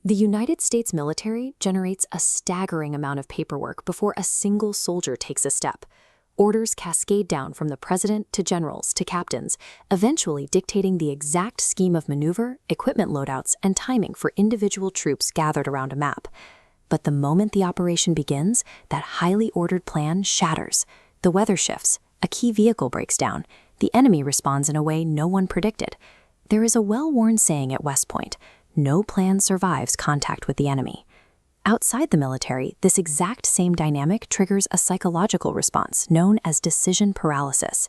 The United States military generates a staggering amount of paperwork before a single soldier takes a step. Orders cascade down from the president to generals to captains, eventually dictating the exact scheme of maneuver, equipment loadouts, and timing for individual troops gathered around a map. But the moment the operation begins, that highly ordered plan shatters. The weather shifts, a key vehicle breaks down, the enemy responds in a way no one predicted. There is a well-worn saying at West Point: no plan survives contact with the enemy. Outside the military, this exact same dynamic triggers a psychological response known as decision paralysis.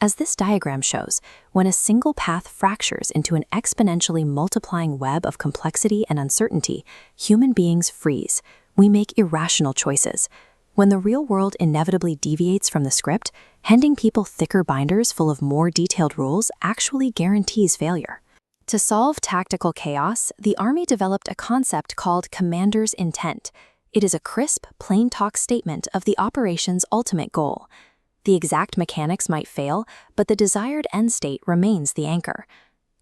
As this diagram shows, when a single path fractures into an exponentially multiplying web of complexity and uncertainty, human beings freeze. We make irrational choices. When the real world inevitably deviates from the script, handing people thicker binders full of more detailed rules actually guarantees failure. To solve tactical chaos, the Army developed a concept called commander's intent. It is a crisp, plain-talk statement of the operation's ultimate goal. The exact mechanics might fail, but the desired end state remains the anchor.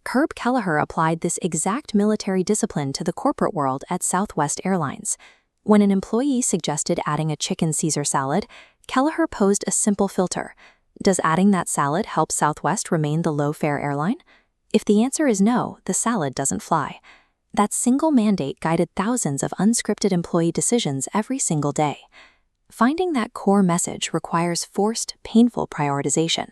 Herb Kelleher applied this exact military discipline to the corporate world at Southwest Airlines. When an employee suggested adding a chicken Caesar salad, Kelleher posed a simple filter. Does adding that salad help Southwest remain the low-fare airline? If the answer is no, the salad doesn't fly. That single mandate guided thousands of unscripted employee decisions every single day. Finding that core message requires forced, painful prioritization.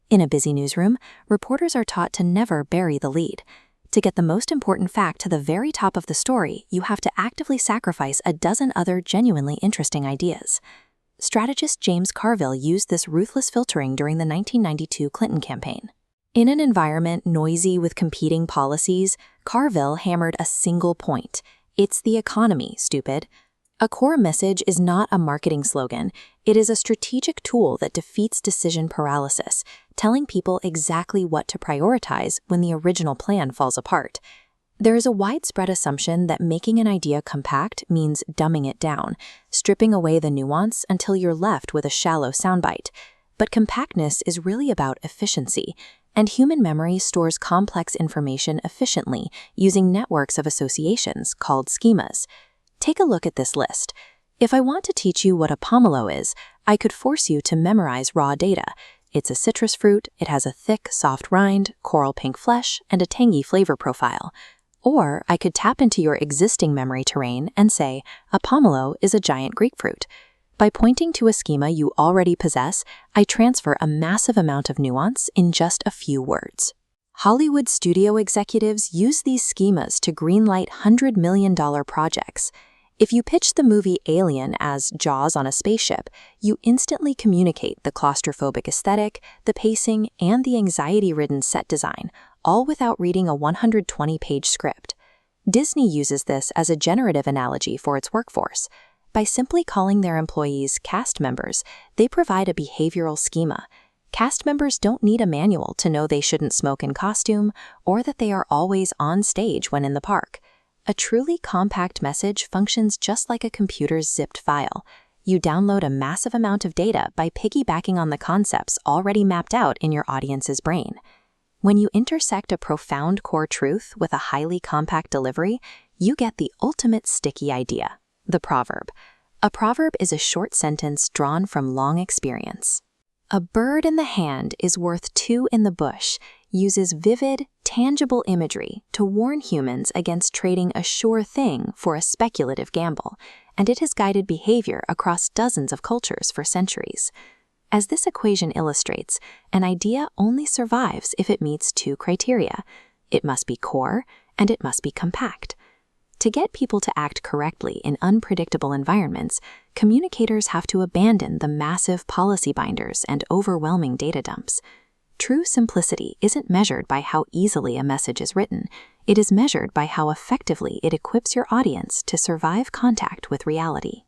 In a busy newsroom, reporters are taught to never bury the lead. To get the most important fact to the very top of the story, you have to actively sacrifice a dozen other genuinely interesting ideas. Strategist James Carville used this ruthless filtering during the 1992 Clinton campaign. In an environment noisy with competing policies, Carville hammered a single point: it's the economy, stupid. A core message is not a marketing slogan. It is a strategic tool that defeats decision paralysis, telling people exactly what to prioritize when the original plan falls apart. There is a widespread assumption that making an idea compact means dumbing it down, stripping away the nuance until you're left with a shallow soundbite. But compactness is really about efficiency, and human memory stores complex information efficiently using networks of associations called schemas. Take a look at this list. If I want to teach you what a pomelo is, I could force you to memorize raw data. It's a citrus fruit, it has a thick, soft rind, coral pink flesh, and a tangy flavor profile. Or I could tap into your existing memory terrain and say, a pomelo is a giant grapefruit. By pointing to a schema you already possess, I transfer a massive amount of nuance in just a few words. Hollywood studio executives use these schemas to greenlight $100 million projects. If you pitch the movie Alien as Jaws on a spaceship, you instantly communicate the claustrophobic aesthetic, the pacing, and the anxiety-ridden set design, all without reading a 120-page script. Disney uses this as a generative analogy for its workforce. By simply calling their employees cast members, they provide a behavioral schema. Cast members don't need a manual to know they shouldn't smoke in costume or that they are always on stage when in the park. A truly compact message functions just like a computer's zipped file. You download a massive amount of data by piggybacking on the concepts already mapped out in your audience's brain. When you intersect a profound core truth with a highly compact delivery, you get the ultimate sticky idea. The proverb. A proverb is a short sentence drawn from long experience. A bird in the hand is worth two in the bush uses vivid, tangible imagery to warn humans against trading a sure thing for a speculative gamble, and it has guided behavior across dozens of cultures for centuries. As this equation illustrates, an idea only survives if it meets two criteria. It must be core, and it must be compact. To get people to act correctly in unpredictable environments, communicators have to abandon the massive policy binders and overwhelming data dumps. True simplicity isn't measured by how easily a message is written. It is measured by how effectively it equips your audience to survive contact with reality.